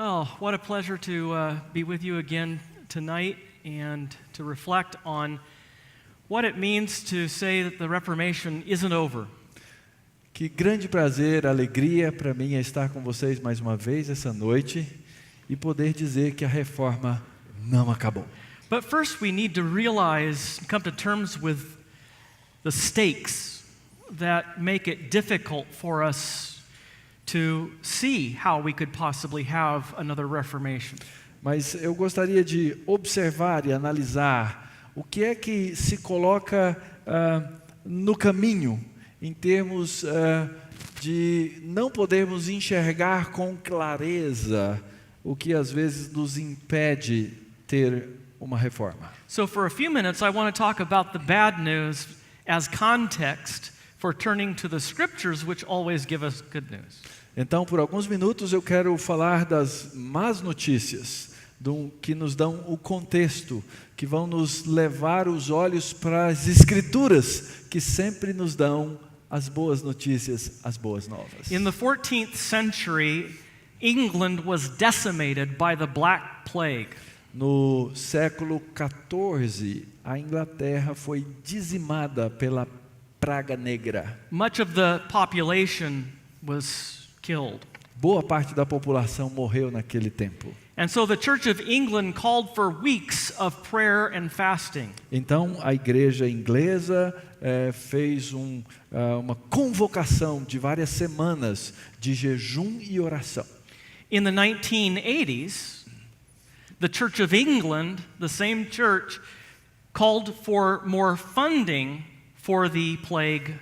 Well, what a pleasure to be with you again tonight and to reflect on what it means to say that the Reformation isn't over. Que grande prazer, alegria para mim é estar com vocês mais uma vez essa noite e poder dizer que a reforma não acabou. But first we need to realize, come to terms with the stakes that make it difficult for us to see how we could possibly have another Reformation. Mas eu gostaria de observar e analisar o que é que se coloca no caminho em termos de não podermos enxergar com clareza o que às vezes nos impede ter uma reforma. So for a few minutes I want to talk about the bad news as context for turning to the scriptures which always give us good news. Então, por alguns minutos eu quero falar das más notícias, que nos dão o contexto, que vão nos levar os olhos para as Escrituras, que sempre nos dão as boas notícias, as boas novas. In the 14th century, England was decimated by the Black Plague. No século XIV, a Inglaterra foi dizimada pela praga negra. Much of the population was killed. Boa parte da população morreu naquele tempo. And so the Church of England called for weeks of prayer and fasting. Então a igreja inglesa fez uma convocação de várias semanas de jejum e oração. In the 1980s, the Church of England, the same church, called for more funding for the plague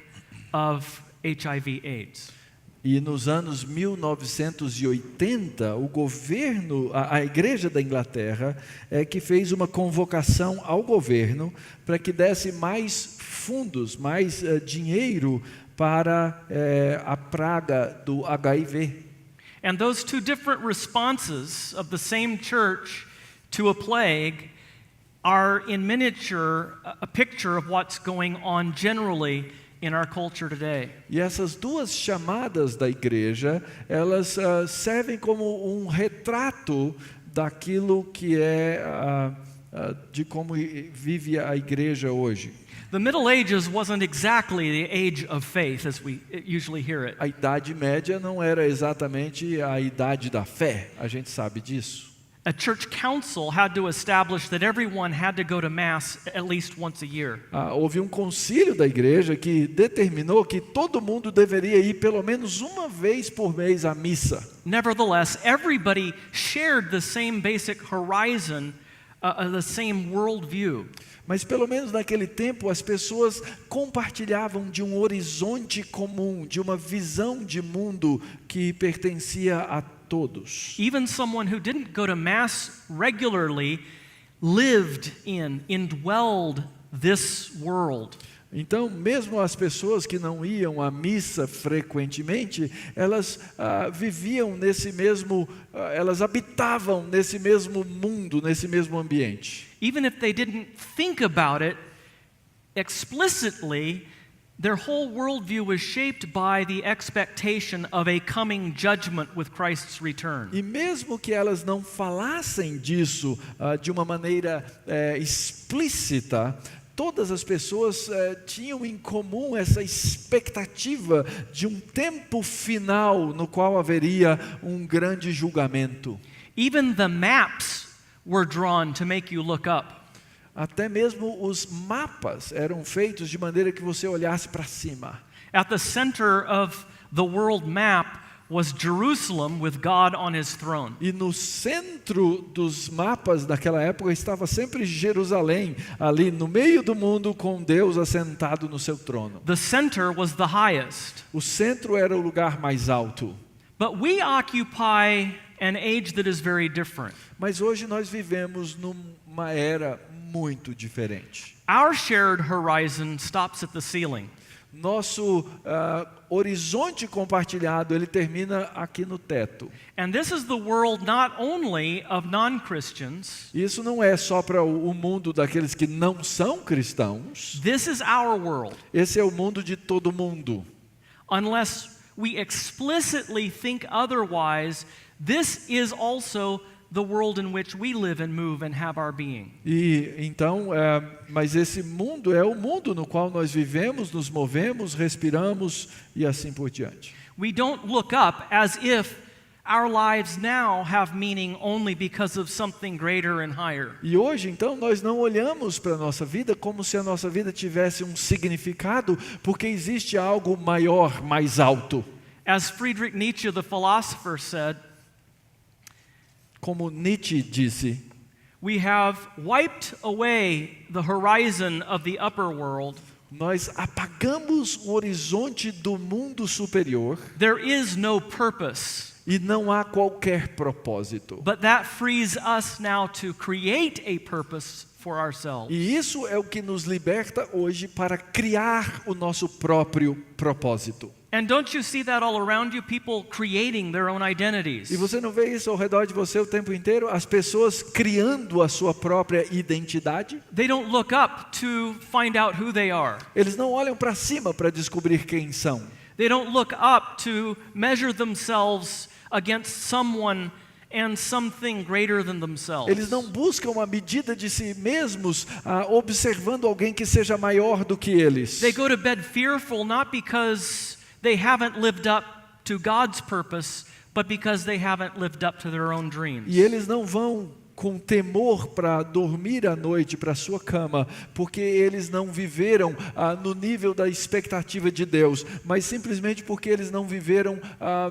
of HIV/AIDS. E nos anos 1980, o governo, a igreja da Inglaterra, que fez uma convocação ao governo para que desse mais fundos, mais dinheiro para a praga do HIV. And those two different responses of the same church to a plague are in miniature a picture of what's going on generally in our culture today. E essas duas chamadas da igreja, elas servem como um retrato daquilo que de como vive a igreja hoje. The Middle Ages wasn't exactly the age of faith as we usually hear it. A Idade Média não era exatamente a idade da fé, a gente sabe disso. A church council had to establish that everyone had to go to mass at least once a year. Houve um concílio da igreja que determinou que todo mundo deveria ir pelo menos uma vez por mês à missa. Nevertheless, everybody shared the same basic horizon, the same worldview. Mas pelo menos naquele tempo as pessoas compartilhavam de um horizonte comum, de uma visão de mundo que pertencia a todos. Even someone who didn't go to mass regularly lived indwelled this world. Então, mesmo as pessoas que não iam à missa frequentemente, elas viviam nesse mesmo, elas habitavam nesse mesmo mundo, nesse mesmo ambiente. Even if they didn't think about it explicitly, their whole worldview was shaped by the expectation of a coming judgment with Christ's return. E mesmo que elas não falassem disso de uma maneira explícita, todas as pessoas tinham em comum essa expectativa de um tempo final no qual haveria um grande julgamento. Even the maps were drawn to make you look up. Até mesmo os mapas eram feitos de maneira que você olhasse para cima. At the center of the world map was Jerusalem with God on his throne. E no centro dos mapas daquela época estava sempre Jerusalém, ali no meio do mundo com Deus assentado no seu trono. The center was the highest. O centro era o lugar mais alto. But we occupy an age that is very different. Mas hoje nós vivemos numa era muito diferente. Our shared horizon stops at the ceiling. Nosso horizonte compartilhado, ele termina aqui no teto. And this is the world not only of non-Christians. Isso não é só para o mundo daqueles que não são cristãos. This is our world. Esse é o mundo de todo mundo. Unless we explicitly think otherwise, This is also the world in which we live and move and have our being. E então, mas esse mundo é o mundo no qual nós vivemos, nos movemos, respiramos e assim por diante. We don't look up as if our lives now have meaning only because of something greater and higher. E hoje, então, nós não olhamos para a nossa vida como se a nossa vida tivesse um significado, porque existe algo maior, mais alto. As Friedrich Nietzsche, the philosopher, said, Como Nietzsche disse, we have wiped away the horizon of the upper world. nós apagamos o horizonte do mundo superior There is no purpose. e não há qualquer propósito. But that frees us now to create a purpose for ourselves. E isso é o que nos liberta hoje para criar o nosso próprio propósito. And don't you see that all around you? People creating their own identities. E você não vê isso ao redor de você o tempo inteiro? As pessoas criando a sua própria identidade? They don't look up to find out who they are. Eles não olham para cima para descobrir quem são. They don't look up to measure themselves against someone and something greater than themselves. Eles não buscam uma medida de si mesmos, observando alguém que seja maior do que eles. They go to bed fearful not because they haven't lived up to God's purpose, but because they haven't lived up to their own dreams. E eles não vão com temor para dormir à noite para sua cama, porque eles não viveram no nível da expectativa de Deus, mas simplesmente porque eles não viveram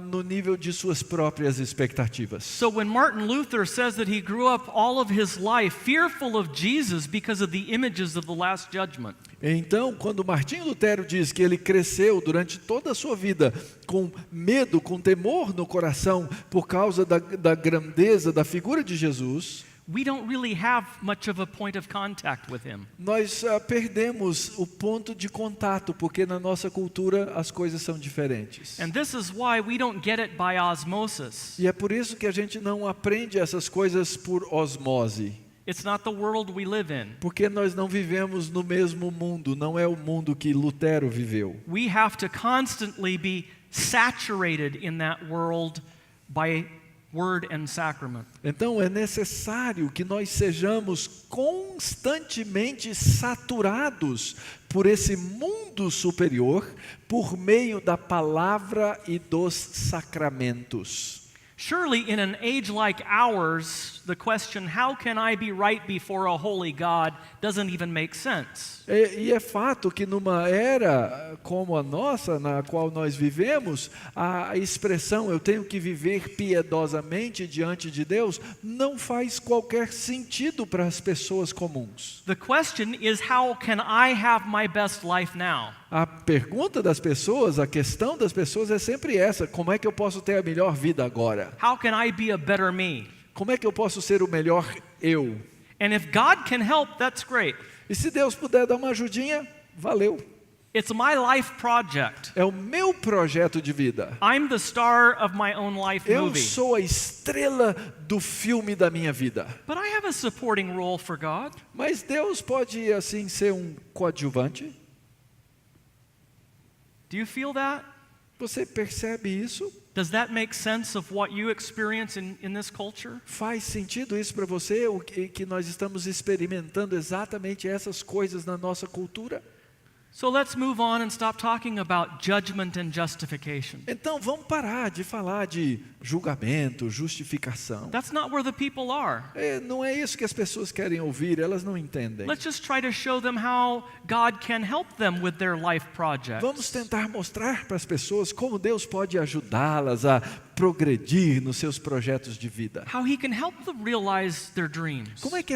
no nível de suas próprias expectativas. So when Martin Luther says that he grew up all of his life fearful of Jesus because of the images of the Last Judgment. Então, quando Martinho Lutero diz que ele cresceu durante toda a sua vida com medo, com temor no coração por causa da grandeza da figura de Jesus, we don't really have much of a point of contact with him. nós perdemos o ponto de contato, porque na nossa cultura as coisas são diferentes. And this is why we don't get it by osmosis. E é por isso que a gente não aprende essas coisas por osmose. It's not the world we live in. Porque nós não vivemos no mesmo mundo, não é o mundo que Lutero viveu. We have to constantly be saturated in that world by word and sacrament. Então é necessário que nós sejamos constantemente saturados por esse mundo superior por meio da palavra e dos sacramentos. Surely in an age like ours, the question, how can I be right before a holy God, doesn't even make sense. E é fato que numa era como a nossa, na qual nós vivemos, a expressão eu tenho que viver piedosamente diante de Deus não faz qualquer sentido para as pessoas comuns. The question is, how can I have my best life now? A pergunta das pessoas, a questão das pessoas é sempre essa: como é que eu posso ter a melhor vida agora? How can I be a better me? Como é que eu posso ser o melhor eu? And if God can help, that's great. E se Deus puder dar uma ajudinha, valeu. It's my life project. É o meu projeto de vida. I'm the star of my own life Eu movie. sou a estrela do filme da minha vida. But I have a supporting role for God. Mas Deus pode, assim, ser um coadjuvante? Do you feel that? Você percebe isso? Does that make sense of what you experience in this culture? Faz sentido isso para você, o que nós estamos experimentando exatamente essas coisas na nossa cultura? So let's move on and stop talking about judgment and justification. Então vamos parar de falar de julgamento, justificação. That's not where the people are. Não é isso que as pessoas querem ouvir, elas não entendem. Let's just try to show them how God can help them with their life projects. Vamos tentar mostrar para as pessoas como Deus pode ajudá-las a progredir nos seus projetos de vida. How He can help them realize their dreams. Como é que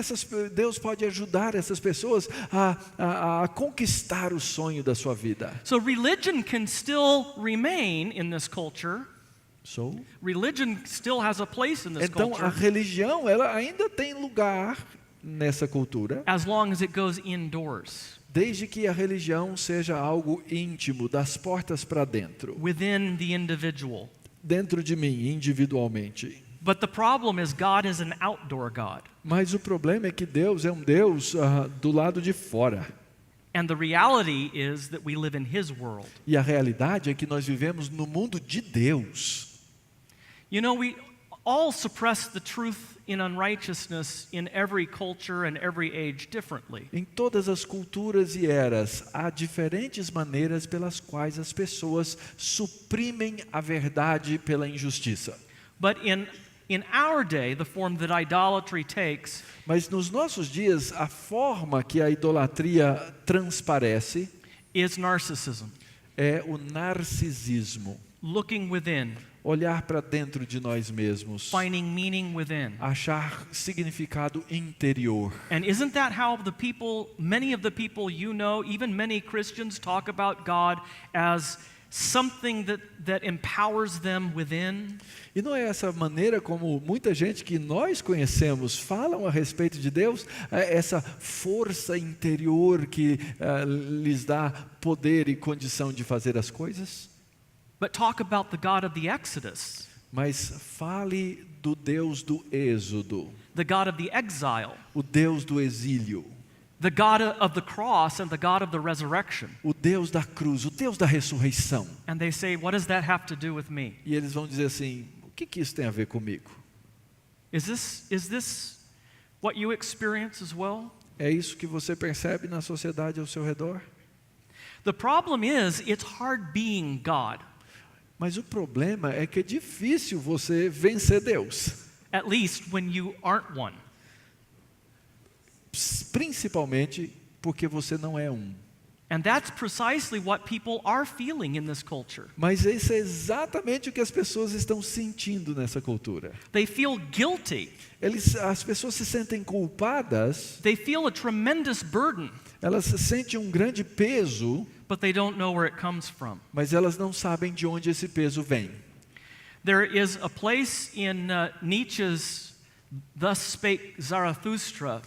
Deus pode ajudar essas pessoas a conquistar o sonho da sua vida? So religion can still remain in this culture. Religion still has a place in this Então a culture. religião ela ainda tem lugar nessa cultura, As long as it goes indoors, desde que a religião seja algo íntimo, das portas para dentro, within the individual. dentro de mim, individualmente. But the problem is God is an outdoor God. Mas o problema é que Deus é um Deus do lado de fora. And the reality is that we live in His world. E a realidade é que nós vivemos no mundo de Deus. You know, all suppress the truth in unrighteousness in every culture and every age differently. Em todas as culturas e eras, há diferentes maneiras pelas quais as pessoas suprimem a verdade pela injustiça. But in our day, the form that idolatry takes Mas nos nossos dias, a forma que a idolatria transparece is narcissism, é o narcisismo. looking within, Olhar para dentro de nós mesmos, finding meaning within. achar significado interior. And isn't that how many of the people you know, even many Christians, talk about God as something that empowers them within? E não é essa maneira como muita gente que nós conhecemos falam a respeito de Deus, essa força interior que lhes dá poder e condição de fazer as coisas? But talk about the God of the Exodus, Mas fale do Deus do êxodo, the God of the exile, o Deus do exílio, the God of the cross and the God of the resurrection. o Deus da cruz, o Deus da ressurreição. And they say, what does that have to do with me? E eles vão dizer assim, o que isso tem a ver comigo? Is this what you experience as well? É isso que você percebe na sociedade ao seu redor? The problem is, it's hard being God, Mas o problema é que é difícil você vencer Deus. at least when you aren't one. Principalmente porque você não é um. And that's precisely what people are feeling in this culture. Mas isso é exatamente o que as pessoas estão sentindo nessa cultura. They feel guilty. As pessoas se sentem culpadas, They feel a tremendous burden, elas sentem um grande peso, but they don't know where it comes from. mas elas não sabem de onde esse peso vem. There is a place in Nietzsche's Thus Spake Zarathustra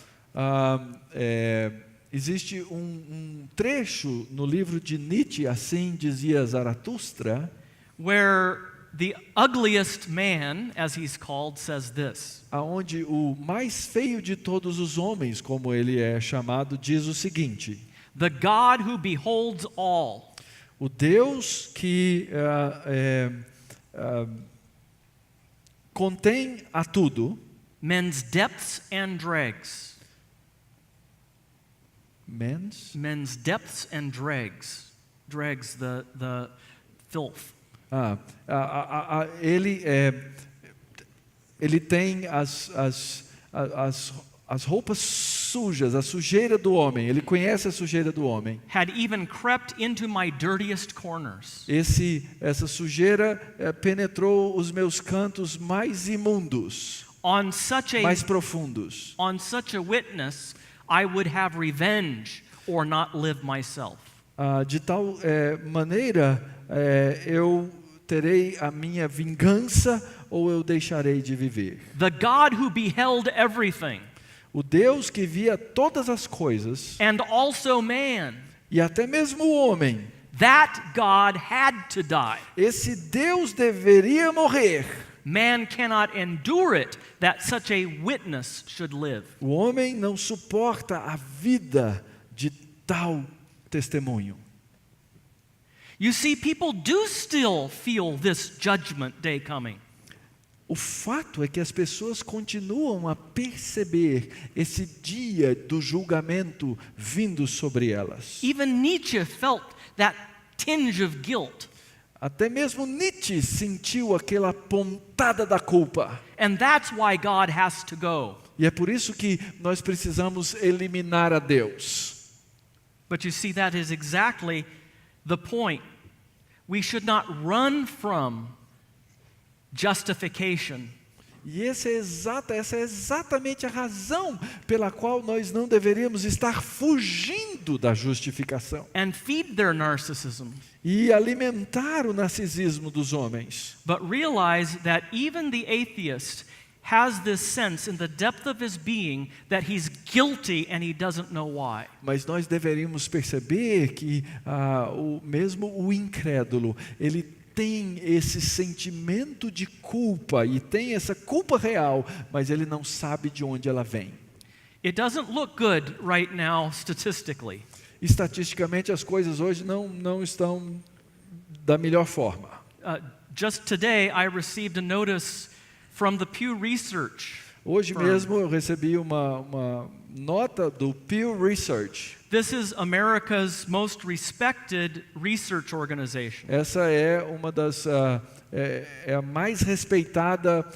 Existe um trecho no livro de Nietzsche, assim dizia Zaratustra, where the ugliest man, as he's called, says this: aonde o mais feio de todos os homens, como ele é chamado, diz o seguinte: the God who beholds all, o Deus que contém a tudo, men's depths and dregs. Men's depths and dregs. Dregs, the filth. Ele tem as roupas sujas, a sujeira do homem. Ele conhece a sujeira do homem. Had even crept into my dirtiest corners. Essa sujeira penetrou os meus cantos mais imundos, mais profundos. On such a witness, I would have revenge or not live myself. De tal maneira, eu terei a minha vingança ou eu deixarei de viver. The God who beheld everything, O Deus que via todas as coisas, and also man, e até mesmo o homem, that God had to die. esse Deus deveria morrer. Man cannot endure it that such a witness should live. O homem não suporta a vida de tal testemunho. You see, people do still feel this judgment day coming. O fato é que as pessoas continuam a perceber esse dia do julgamento vindo sobre elas. Even Nietzsche felt that tinge of guilt. Até mesmo Nietzsche sentiu aquela pontada da culpa. And that's why God has to go. E é por isso que nós precisamos eliminar a Deus. But you see, that is exactly the point. We should not run from justification. E essa é exatamente a razão pela qual nós não deveríamos estar fugindo da justificação. And feed their narcissism. E alimentar o narcisismo dos homens. But realize that even the atheist has this sense in the depth of his being that he's guilty and he doesn't know why. Mas nós deveríamos perceber que mesmo o incrédulo, ele tem esse sentimento de culpa e tem essa culpa real, mas ele não sabe de onde ela vem. It doesn't look good right now statistically. Estatisticamente as coisas hoje não estão da melhor forma. Just today I received a notice from the Pew Research. Hoje mesmo eu recebi uma nota do Pew Research. This is America's most respected research organization. Essa é uma das é a mais respeitada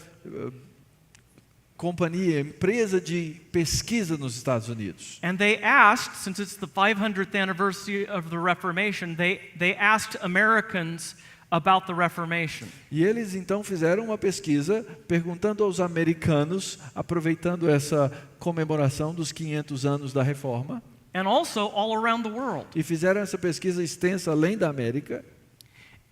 companhia, empresa de pesquisa nos Estados Unidos. And they asked, since it's the 500th anniversary of the Reformation, they asked Americans about the Reformation. E eles então fizeram uma pesquisa perguntando aos americanos, aproveitando essa comemoração dos 500 anos da Reforma. And also all around the world. E fizeram essa pesquisa extensa além da América.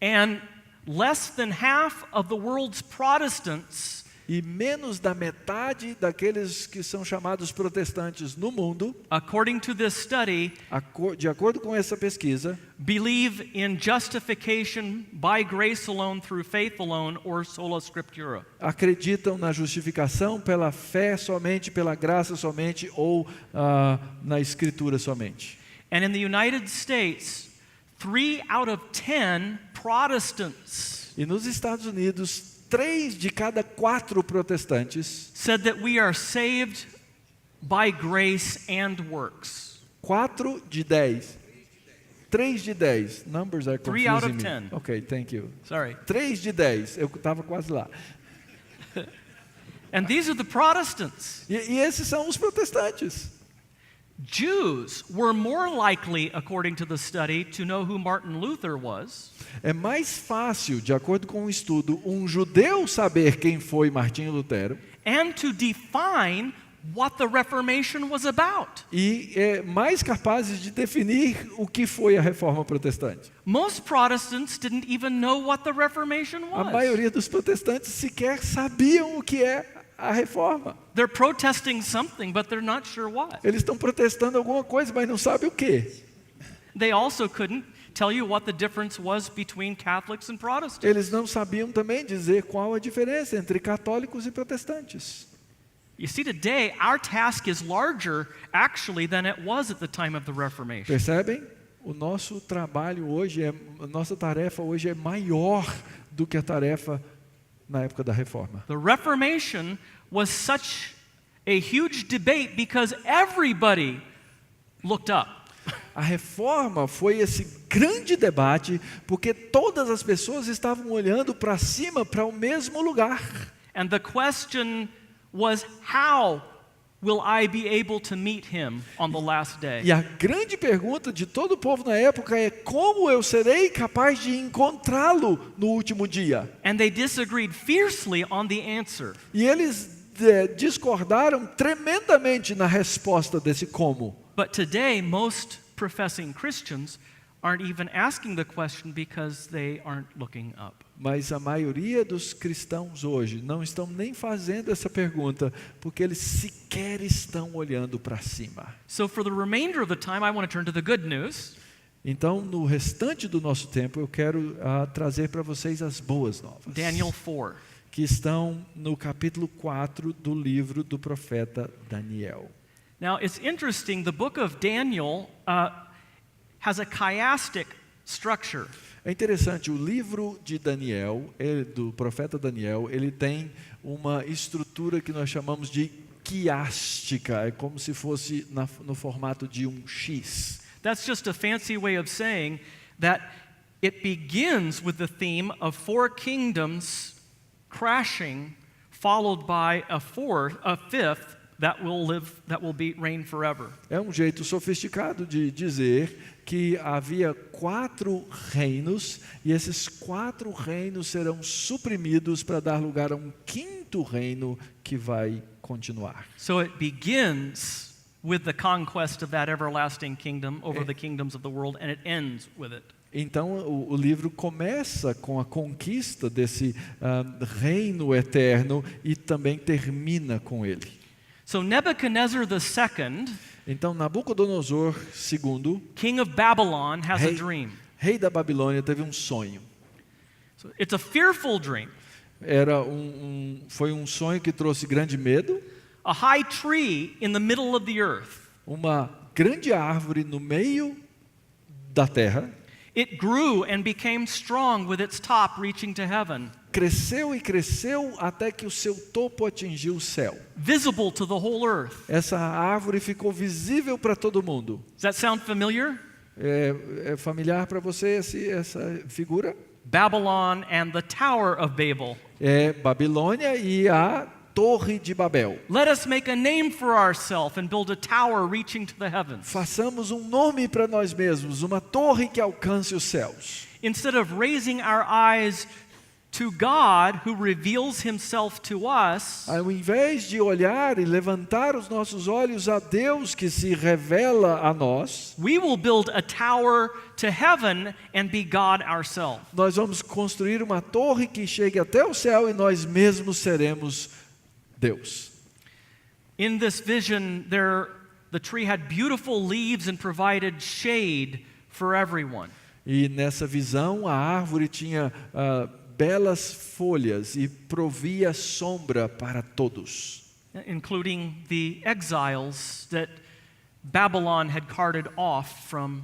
And less than half of the world's Protestants, E menos da metade daqueles que são chamados protestantes no mundo, according to this study, de acordo com essa pesquisa, believe in justification by grace alone, through faith alone, or sola scriptura. acreditam na justificação pela fé somente, pela graça somente ou na Escritura somente. And in the United States, 3 out of 10 Protestants E nos Estados Unidos, 3 de cada 4 protestantes, said that we are saved by grace and works. 4 de 10, 3 de 10, numbers are 3 out confusing of me. 10. Ok, thank you. Sorry. 3 de 10, eu estava quase lá. And these are the Protestants. E esses são os protestantes. Jews were more likely, according to the study, to know who Martin Luther was É mais fácil, de acordo com um estudo, um judeu saber quem foi Martinho Lutero and to define what the Reformation was about. e é mais capazes de definir o que foi a Reforma Protestante. Most Protestants didn't even know what the Reformation A was. maioria dos protestantes sequer sabiam o que é a Reforma. They're protesting something, but they're not sure what. Eles estão protestando alguma coisa, mas não sabem o quê. They also couldn't tell you what the difference was between Catholics and Protestants. Eles não sabiam também dizer qual a diferença entre católicos e protestantes. You see, today, our task is larger, actually, than it was at the time of the Reformation. Percebem? O nosso trabalho hoje, a nossa tarefa hoje é maior do que a tarefa na época da Reforma. The Reformation was such a huge debate because everybody looked up. A Reforma foi esse grande debate porque todas as pessoas estavam olhando para cima, para o mesmo lugar. And the question was, how will I be able to meet him on the last day? E a grande pergunta de todo o povo na época é: como eu serei capaz de encontrá-lo no último dia? And they disagreed fiercely on the answer. E eles discordaram tremendamente na resposta desse como. But today, most professing Christians aren't even asking the question because they aren't looking up. Mas a maioria dos cristãos hoje não estão nem fazendo essa pergunta porque eles sequer estão olhando para cima. So for the remainder of the time, I want to turn to the good news. Então, no restante do nosso tempo, eu quero trazer para vocês as boas novas. Daniel 4. Que estão no capítulo 4 do livro do profeta Daniel. Now, it's interesting, the book of Daniel has a chiastic structure. É interessante, o livro de Daniel, do profeta Daniel, ele tem uma estrutura que nós chamamos de quiástica, é como se fosse no formato de um X. That's just a fancy way of saying that it begins with the theme of 4 kingdoms crashing, followed by a fifth that will reign forever. É um jeito sofisticado de dizer que havia 4 reinos e esses 4 reinos serão suprimidos para dar lugar a um 5º reino que vai continuar. So it begins with the conquest of that everlasting kingdom over the kingdoms of the world, and it ends with it. Então o livro começa com a conquista desse reino eterno e também termina com ele. So Nebuchadnezzar II, então Nabucodonosor II, king of Babylon, has a dream. Rei da Babilônia, teve um sonho. So it's a fearful dream. Foi um sonho que trouxe grande medo. A high tree in the middle of the earth. Uma grande árvore no meio da terra. It grew and became strong with its top reaching to heaven, Cresceu e cresceu até que o seu topo atingiu o céu. visible to the whole earth. Essa árvore ficou visível para todo mundo. Does that sound familiar? É familiar para você essa figura? Babylon and the Tower of Babel. É Babilônia e a Torre de Babel. Let us make a name for ourselves and build a tower reaching to the heavens. Façamos um nome para nós mesmos, uma torre que alcance os céus. Instead of raising our eyes to God who reveals himself to us, Ao invés de olhar e levantar os nossos olhos a Deus que se revela a nós, we will build a tower to heaven and be God ourselves. nós vamos construir uma torre que chegue até o céu e nós mesmos seremos Deus. In this vision, the tree had beautiful leaves and provided shade for everyone. E nessa visão a árvore tinha belas folhas e provia sombra para todos, Including the exiles that Babylon had carted off from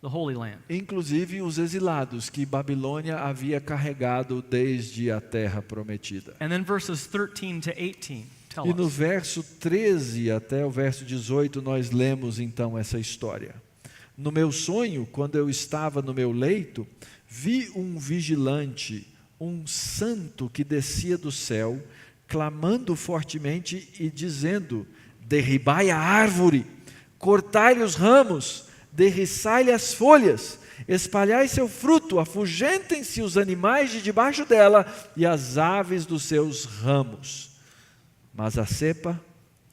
the Holy Land. inclusive os exilados que Babilônia havia carregado desde a terra prometida. And then verses 13 to 18 tell E no us. verso 13 até o verso 18 nós lemos então essa história. No meu sonho, quando eu estava no meu leito, vi um vigilante, um santo que descia do céu, clamando fortemente e dizendo: derribai a árvore, cortai-lhe os ramos, derriçai-lhe as folhas, espalhai seu fruto, afugentem-se os animais de debaixo dela e as aves dos seus ramos. Mas a cepa,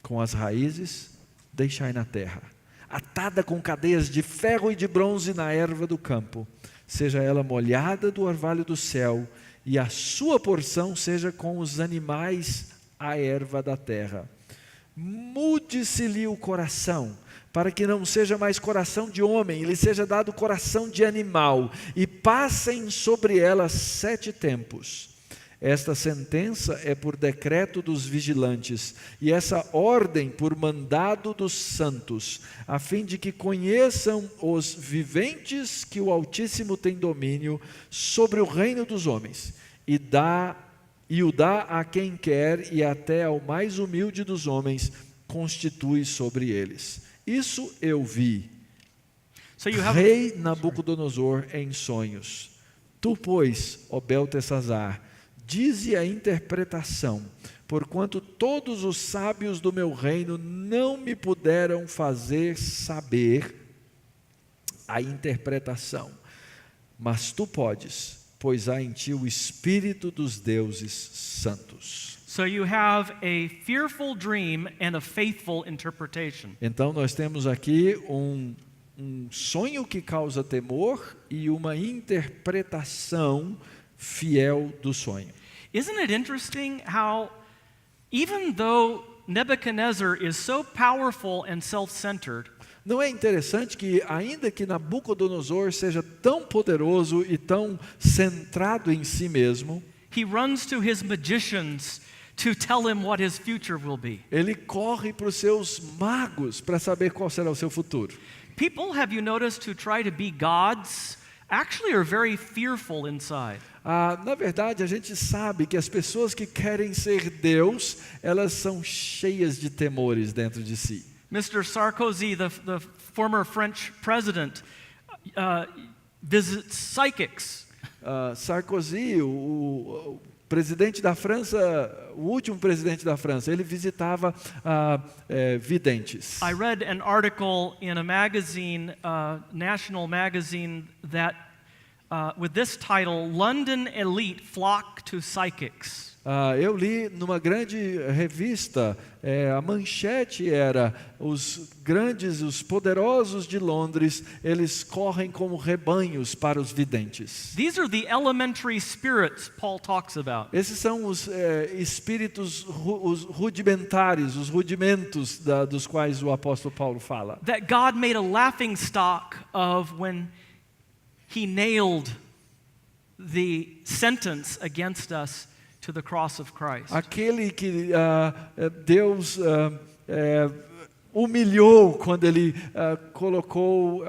com as raízes, deixai na terra, atada com cadeias de ferro e de bronze na erva do campo, seja ela molhada do orvalho do céu, e a sua porção seja com os animais a erva da terra. Mude-se-lhe o coração, para que não seja mais coração de homem, e lhe seja dado coração de animal, e passem sobre ela 7 tempos. Esta sentença é por decreto dos vigilantes, e essa ordem por mandado dos santos, a fim de que conheçam os viventes que o Altíssimo tem domínio sobre o reino dos homens, e o dá a quem quer, e até ao mais humilde dos homens constitui sobre eles. Isso eu vi, rei Nabucodonosor, em sonhos. Tu, pois, ó Beltesazar, dize a interpretação, porquanto todos os sábios do meu reino não me puderam fazer saber a interpretação. Mas tu podes, pois há em ti o Espírito dos deuses santos. So you have a fearful dream and a faithful interpretation. Então nós temos aqui um sonho que causa temor e uma interpretação fiel do sonho. Isn't it interesting how, even though Nebuchadnezzar is so powerful and self-centered, Não é interessante que, ainda que Nabucodonosor seja tão poderoso e tão centrado em si mesmo, he runs to his magicians to tell him what his future will be. ele corre para os seus magos para saber qual será o seu futuro. People, have you noticed, who try to be gods actually are very fearful inside. Na verdade, a gente sabe que as pessoas que querem ser Deus, elas são cheias de temores dentro de si. Mr. Sarkozy, the former French president, visits psychics. Sarkozy, o presidente da França, o último presidente da França, ele visitava videntes. I read an article in a magazine, national magazine, that with this title, London elite flock to psychics. Eu li numa grande revista, a manchete era: os grandes, os poderosos de Londres, eles correm como rebanhos para os videntes. These are the elementary spirits Paul talks about. Esses são os espíritos os rudimentares, os rudimentos dos quais o apóstolo Paulo fala. That God made a laughing stock of when he nailed the sentence against us to the cross of Christ. Aquele que Deus humilhou quando ele colocou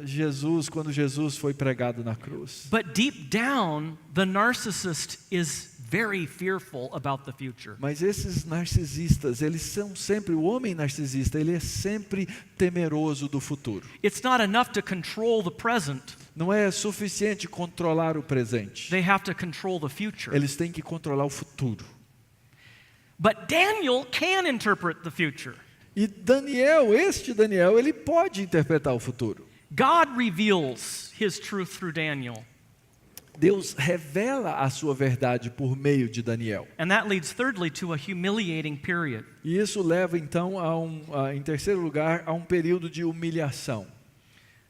Jesus, quando Jesus foi pregado na cruz. But deep down, the narcissist is very fearful about the future. Mas esses narcisistas, eles são sempre, o homem narcisista, ele é sempre temeroso do futuro. It's not enough to control the present. Não é suficiente controlar o presente. They have to control the future. Eles têm que controlar o futuro. But Daniel can interpret the future. E Daniel, ele pode interpretar o futuro. God reveals his truth through Daniel. Deus revela a sua verdade por meio de Daniel. And that leads thirdly to a humiliating period. E isso leva então em terceiro lugar, a um período de humilhação.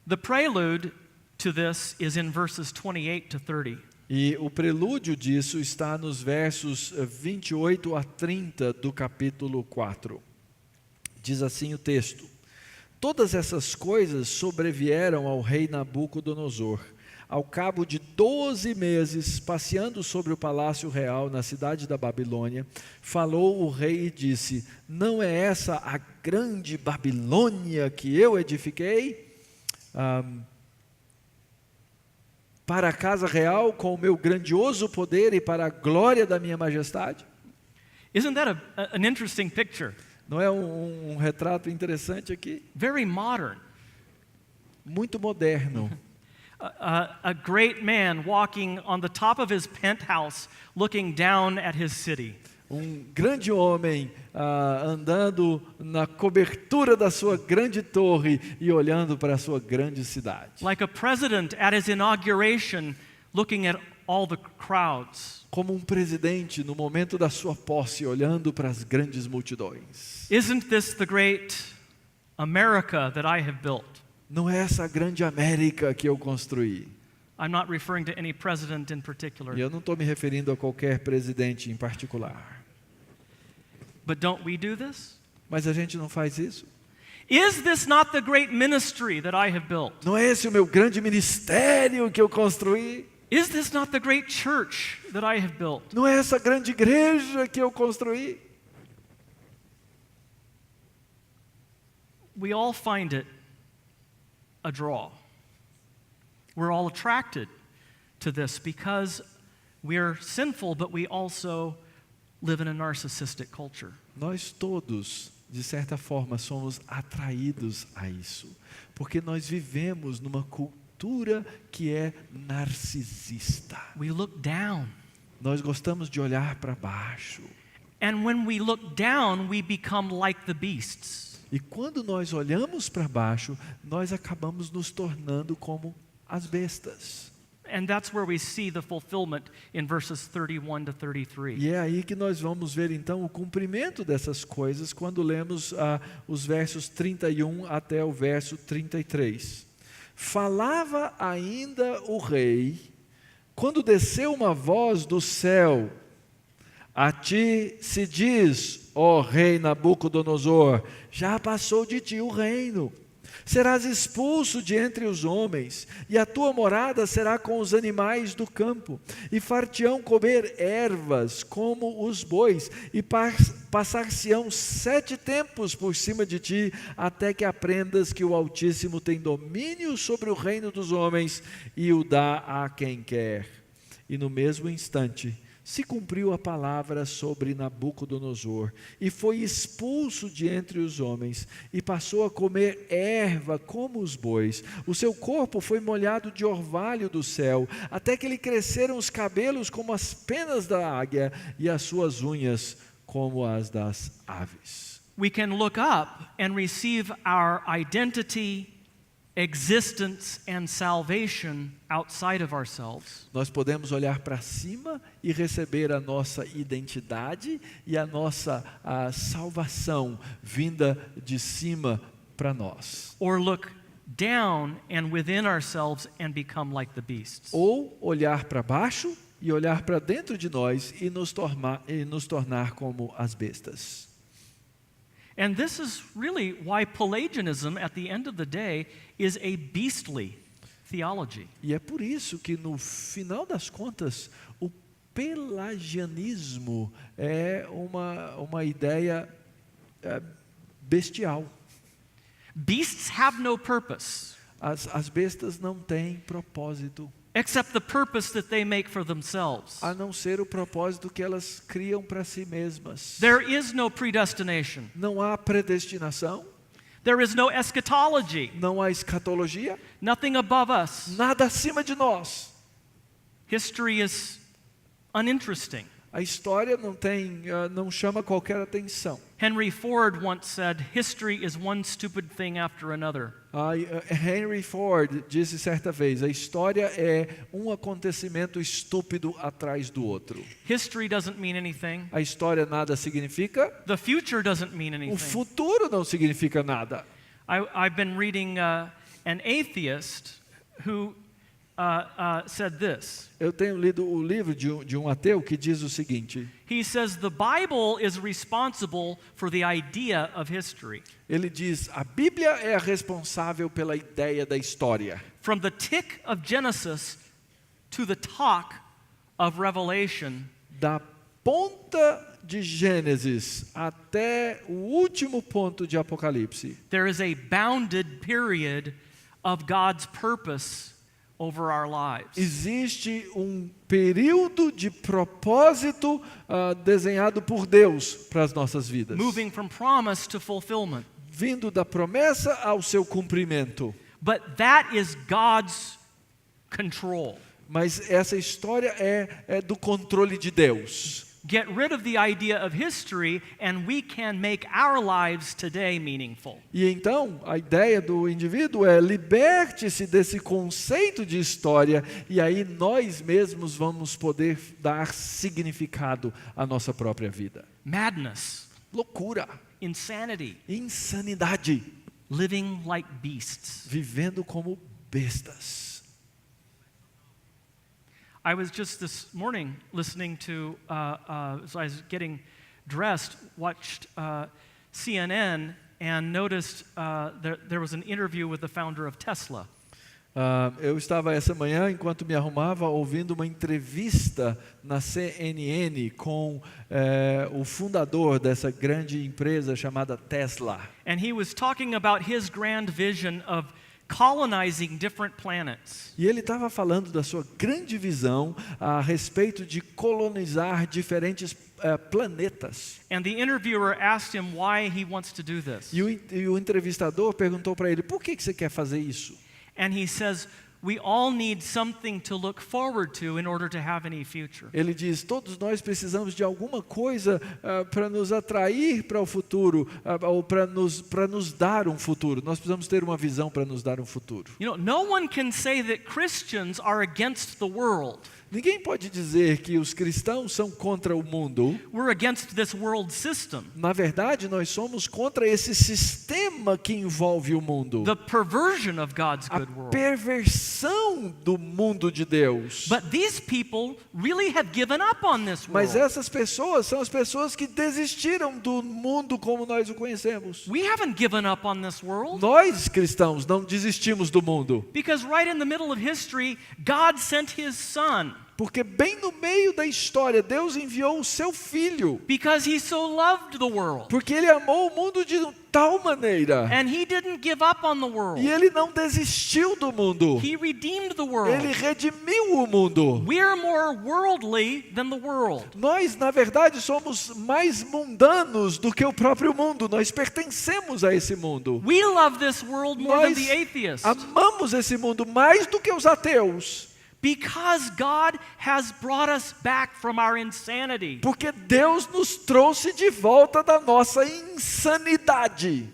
The prelude to this is in verses 28 to 30. E o prelúdio disso está nos versos 28 a 30 do capítulo 4. Diz assim o texto: Todas essas coisas sobrevieram ao rei Nabucodonosor. Ao cabo de 12 meses, passeando sobre o palácio real na cidade da Babilônia, falou o rei e disse: Não é essa a grande Babilônia que eu edifiquei para a casa real com o meu grandioso poder e para a glória da minha majestade? Isn't that an interesting picture? Não é um retrato interessante aqui? Very modern. Muito moderno. A great man walking on the top of his penthouse, looking down at his city. Grande homem andando na cobertura da sua grande torre e olhando para a sua grande cidade. Like a president at his inauguration, looking at all the crowds. Como presidente no momento da sua posse, olhando para as grandes multidões. Isn't this the great America that I have built? Não é essa a grande América que eu construí. I'm not referring to any president in particular. E eu não estou me referindo a qualquer presidente em particular. But don't we do this? Mas a gente não faz isso? Is this not the great ministry that I have built? Não é esse o meu grande ministério que eu construí? Is this not the great church that I have built? Não é essa grande igreja que eu construí? We all find it a draw. We're all attracted to this because we're sinful, but we also live in a narcissistic culture. Nós todos, de certa forma, somos atraídos a isso, porque nós vivemos numa cultura que é narcisista. We look down. Nós gostamos de olhar para baixo. And when we look down, we become like the beasts. E quando nós olhamos para baixo, nós acabamos nos tornando como as bestas. And that's where we see the fulfillment in verses 31 to 33. E é aí que nós vamos ver então o cumprimento dessas coisas quando lemos os versos 31 até o verso 33. Falava ainda o rei, quando desceu uma voz do céu: A ti se diz, ó rei Nabucodonosor, já passou de ti o reino. Serás expulso de entre os homens, e a tua morada será com os animais do campo, e far-te-ão comer ervas como os bois, e passar-se-ão 7 tempos por cima de ti, até que aprendas que o Altíssimo tem domínio sobre o reino dos homens, e o dá a quem quer. E no mesmo instante se cumpriu a palavra sobre Nabucodonosor, e foi expulso de entre os homens, e passou a comer erva como os bois. O seu corpo foi molhado de orvalho do céu, até que lhe cresceram os cabelos como as penas da águia, e as suas unhas como as das aves. We can look up and receive our identity, existence and salvation outside of ourselves. Nós podemos olhar para cima e receber a nossa identidade e a nossa salvação vinda de cima para nós. Or look down and within ourselves and become like the beasts. Ou olhar para baixo e olhar para dentro de nós e nos tornar como as bestas. And this is really why Pelagianism, at the end of the day, is a beastly theology. E é por isso que, no final das contas, o pelagianismo é uma ideia bestial. Beasts have no purpose As bestas não têm propósito, except the purpose that they make for themselves. a não ser o propósito que elas criam para si mesmas. There is no predestination. Não há predestinação, There is no eschatology. não há escatologia, Nothing above us. nada acima de nós. History is uninteresting. A história não chama qualquer atenção. Henry Ford once said, "History is one stupid thing after another." Henry Ford disse certa vez, a história é um acontecimento estúpido atrás do outro. History doesn't mean anything. A história nada significa, The future doesn't mean o anything. futuro não significa nada. I've been reading an atheist who said this. Eu tenho lido o livro de um ateu que diz o seguinte. He says the Bible is responsible for the idea of history. Ele diz, a Bíblia é a responsável pela ideia da história. From the tick of Genesis to the talk of Revelation, Da ponta de Gênesis até o último ponto de Apocalipse, there is a bounded period of God's purpose over our lives. existe um período de propósito desenhado por Deus para as nossas vidas. Moving from promise to fulfillment. Vindo da promessa ao seu cumprimento. But that is God's control. Mas essa história é do controle de Deus. Get rid of the idea of history and we can make our lives today meaningful. E então, a ideia do indivíduo é liberte-se desse conceito de história e aí nós mesmos vamos poder dar significado à nossa própria vida. Madness, Loucura, insanity, insanidade, living like beasts. vivendo como bestas. I was just this morning listening to, as I was getting dressed, watched CNN and noticed there was an interview with the founder of Tesla. Eu estava essa manhã, enquanto me arrumava, ouvindo uma entrevista na CNN com o fundador dessa grande empresa chamada Tesla. And he was talking about his grand vision of colonizing different planets. E ele estava falando da sua grande visão a respeito de colonizar diferentes planetas. And the interviewer asked him why he wants to do this. E o entrevistador perguntou para ele, por que você quer fazer isso? And he says, we all need something to look forward to in order to have any future. Ele diz, todos nós precisamos de alguma coisa para nos atrair para o futuro, ou para nos dar um futuro. Nós precisamos ter uma visão para nos dar um futuro. You know, no one can say that Christians are against the world. Ninguém pode dizer que os cristãos são contra o mundo. We're against this world system. Na verdade, nós somos contra esse sistema que envolve o mundo. The perversion of God's A good world. perversão do mundo de Deus. But these people really have given up on this Mas world. essas pessoas são as pessoas que desistiram do mundo como nós o conhecemos. We haven't given up on this world. Nós, cristãos, não desistimos do mundo. Because right in the middle of history, God sent His Son. Porque bem no meio da história, Deus enviou o seu Filho. Because He so loved the world. Porque Ele amou o mundo de tal maneira. And He didn't give up on the world. E Ele não desistiu do mundo. He redeemed the world. Ele redimiu o mundo. We're more worldly than the world. Nós, na verdade, somos mais mundanos do que o próprio mundo. Nós pertencemos a esse mundo. We love this world more than Nós the atheist. amamos esse mundo mais do que os ateus. Because God has brought us back from our insanity. Porque Deus nos trouxe de volta da nossa insanidade.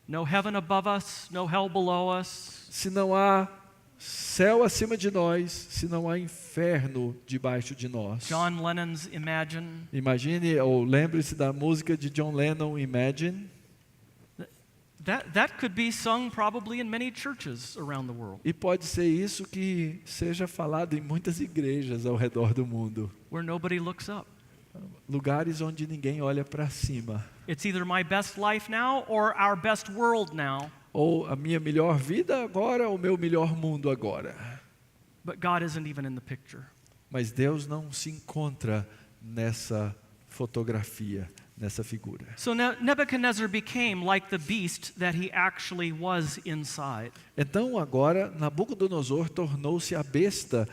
No heaven above us, no hell below us. Se não há céu acima de nós, se não há inferno debaixo de nós. John Lennon's Imagine. Imagine, ou lembre-se da música de John Lennon, Imagine. That could be sung probably in many churches around the world. E pode ser isso que seja falado em muitas igrejas ao redor do mundo. Where nobody looks up. Lugares onde ninguém olha para cima. It's either my best life now or our best world now. Ou a minha melhor vida agora, ou o meu melhor mundo agora. But God isn't even in the picture. Mas Deus não se encontra nessa fotografia. nessa figura. So Nebuchadnezzar became like the beast that he actually was inside. Então agora Nabucodonosor tornou-se a besta,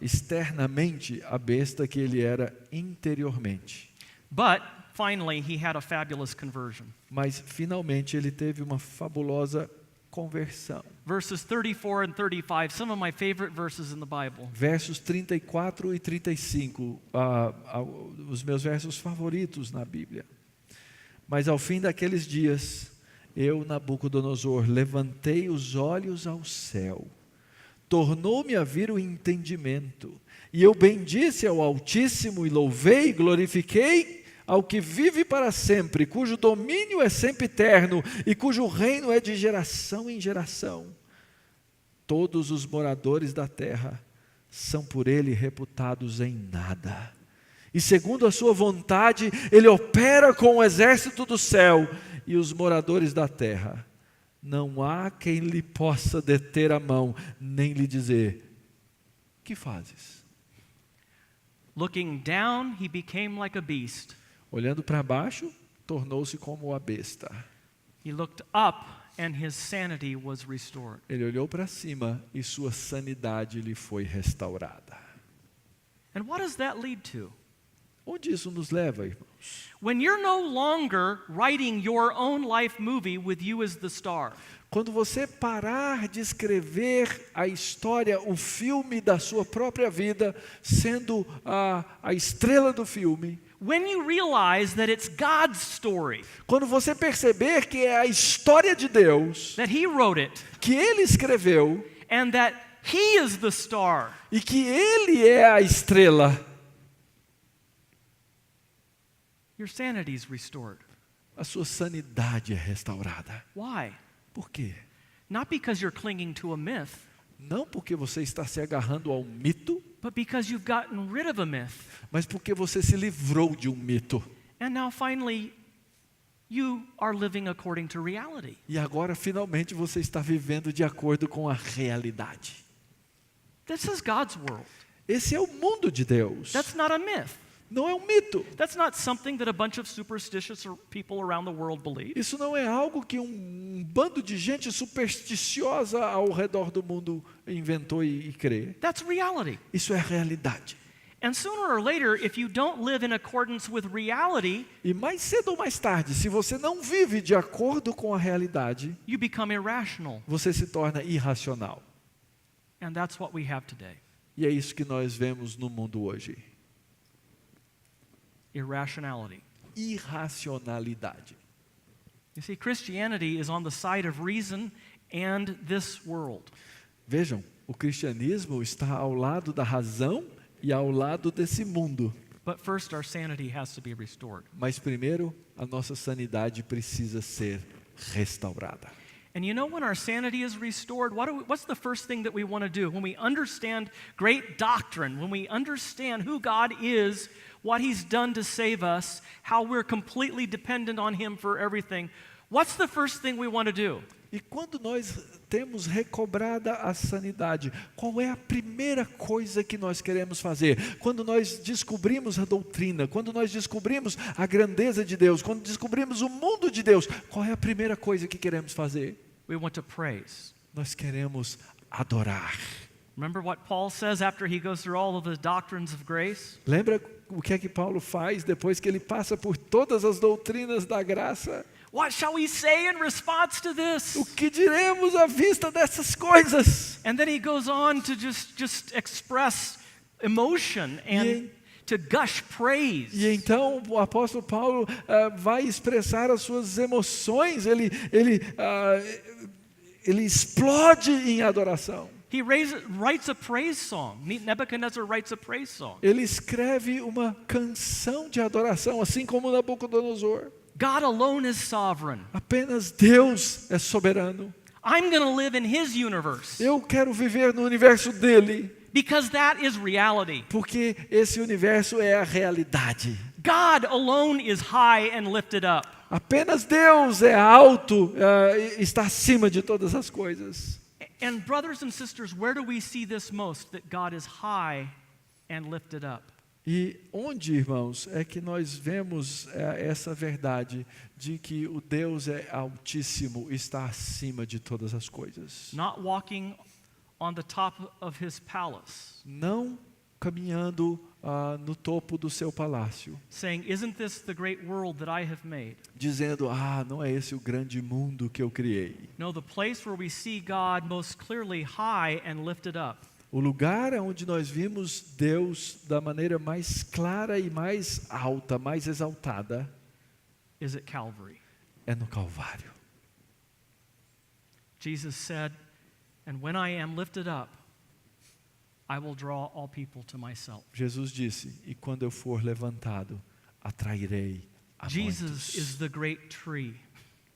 externamente a besta que ele era interiormente. But finally he had a fabulous conversion. Mas finalmente ele teve uma fabulosa conversão. Verses 34 and 35, some of my favorite verses in the Bible. Versos 34 e 35, os meus versos favoritos na Bíblia. Mas ao fim daqueles dias, eu, Nabucodonosor, levantei os olhos ao céu, tornou-me a vir o entendimento, e eu bendisse ao Altíssimo e louvei e glorifiquei ao que vive para sempre, cujo domínio é sempre eterno e cujo reino é de geração em geração. Todos os moradores da terra são por ele reputados em nada. E segundo a sua vontade, ele opera com o exército do céu e os moradores da terra. Não há quem lhe possa deter a mão, nem lhe dizer: que fazes? Looking down, he became like a beast. Olhando para baixo, tornou-se como a besta. He looked up and his sanity was restored. Ele olhou para cima e sua sanidade lhe foi restaurada. And what does that lead to? Onde isso nos leva, irmãos? When you're no longer writing your own life movie with you as the star. Quando você parar de escrever a história, o filme da sua própria vida, sendo a estrela do filme. When you realize that it's God's story. Quando você perceber que é a história de Deus, that he wrote it, que Ele escreveu, and that he is the star. E que Ele é a estrela. Your sanity is restored. A sua sanidade é restaurada. Why? Por quê? Not because you're clinging to a myth. Não porque você está se agarrando ao mito, but because you've gotten rid of a myth. Mas porque você se livrou de um mito. And now finally you are living according to reality. E agora finalmente você está vivendo de acordo com a realidade. This is God's world. Esse é o mundo de Deus. That's not a myth. Não é um mito. That's not something that a bunch of superstitious people around the world believe. Isso não é algo que um bando de gente supersticiosa ao redor do mundo inventou e crê. That's reality. Isso é realidade. And sooner or later, if you don't live in accordance with reality, e mais cedo ou mais tarde, se você não vive de acordo com a realidade, you become irrational. Você se torna irracional. And that's what we have today. E é isso que nós vemos no mundo hoje. Irrationality. Irracionalidade. You see, Christianity is on the side of reason and this world. Vejam, o cristianismo está ao lado da razão e ao lado desse mundo. But first our sanity has to be restored. Mas primeiro, a nossa sanidade precisa ser restaurada. And you know, when our sanity is restored, what's the first thing that we want to do? When we understand great doctrine, when we understand who God is, what He's done to save us, how we're completely dependent on Him for everything, what's the first thing we want to do? E quando nós temos recobrada a sanidade, qual é a primeira coisa que nós queremos fazer? Quando nós descobrimos a doutrina, quando nós descobrimos a grandeza de Deus, quando descobrimos o mundo de Deus, qual é a primeira coisa que queremos fazer? We want to praise. Nós queremos adorar. Remember what Paul says after he goes through all of the doctrines of grace? Lembra o que é que Paulo faz depois que ele passa por todas as doutrinas da graça? What shall we say in response to this? O que diremos à vista dessas coisas? And then he goes on to just express emotion and to gush praise. E então o apóstolo Paulo vai expressar as suas emoções. Ele explode em adoração. He writes a praise song. Nebuchadnezzar writes a praise song. Ele escreve uma canção de adoração, assim como Nabucodonosor. God alone is sovereign. Apenas Deus é soberano. I'm going to live in His universe. Eu quero viver no universo dele. Because that is reality. Porque esse universo é a realidade. God alone is high and lifted up. Apenas Deus é alto, está acima de todas as coisas. And brothers and sisters, where do we see this most? That God is high and lifted up. E onde, irmãos, é que nós vemos essa verdade de que o Deus é altíssimo, está acima de todas as coisas? Not walking on the top of his palace, Não caminhando no topo do seu palácio, saying, "Isn't this the great world that I have made?" dizendo, não é esse o grande mundo que eu criei. No, the place where we see God most clearly high and lifted up O lugar onde nós vimos Deus da maneira mais clara e mais alta, mais exaltada, is at Calvary. é no Calvário. Jesus said, "And when I am lifted up, I will draw all people to myself." Jesus disse, e quando eu for levantado, atrairei a Jesus is muitos. the great tree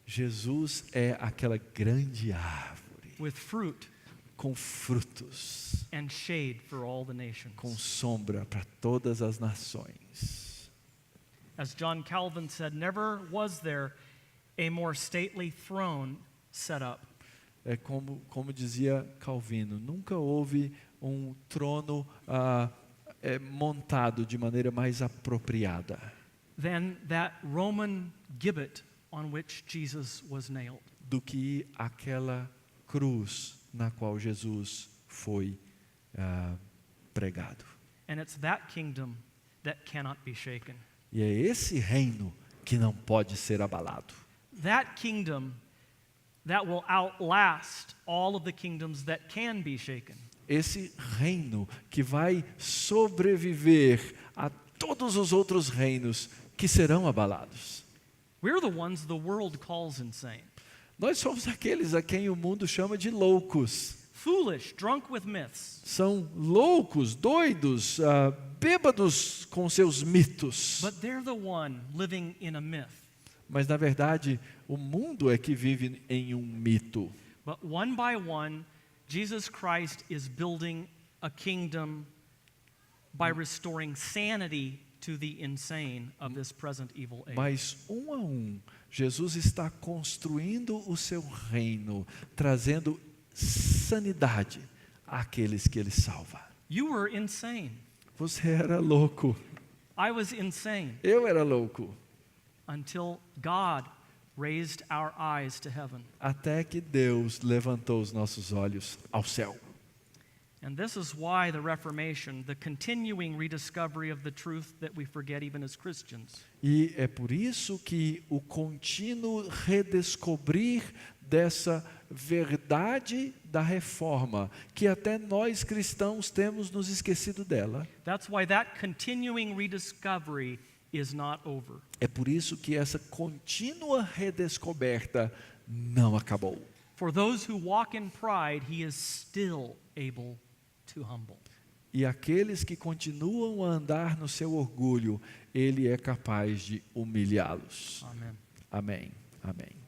Jesus é aquela grande árvore, with fruit com frutos, and shade for all the nations. com sombra para todas as nações. As John Calvin said, never was there a more stately throne set up. É como dizia Calvino, nunca houve um trono montado de maneira mais apropriada Than that Roman gibbet on which Jesus was nailed. do que aquela cruz na qual Jesus foi pregado. And it's that kingdom that cannot be shaken. E é esse reino que não pode ser abalado. That kingdom that will outlast all of the kingdoms that can be shaken. Esse reino que vai sobreviver a todos os outros reinos que serão abalados. We're the ones the world calls insane. Nós somos aqueles a quem o mundo chama de loucos. Foolish, drunk with myths. São loucos, doidos, bêbados com seus mitos. But they're the one living in a myth. Mas na verdade, o mundo é que vive em um mito. But one by one, Jesus Christ is building a kingdom by restoring sanity to the insane of this present evil age. Mas um a um, Jesus está construindo o seu reino, trazendo sanidade àqueles que ele salva. You were insane. Você era louco. I was insane Eu era louco. until God raised our eyes to heaven. Até que Deus levantou os nossos olhos ao céu. And this is why the Reformation, the continuing rediscovery of the truth that we forget even as Christians, E é por isso que o contínuo redescobrir dessa verdade da reforma, que até nós cristãos temos nos esquecido dela, that's why that continuing rediscovery is not over. é por isso que essa contínua redescoberta não acabou. For those who walk in pride, he is still able to humble. E aqueles que continuam a andar no seu orgulho, ele é capaz de humilhá-los. Amen. Amém. Amém.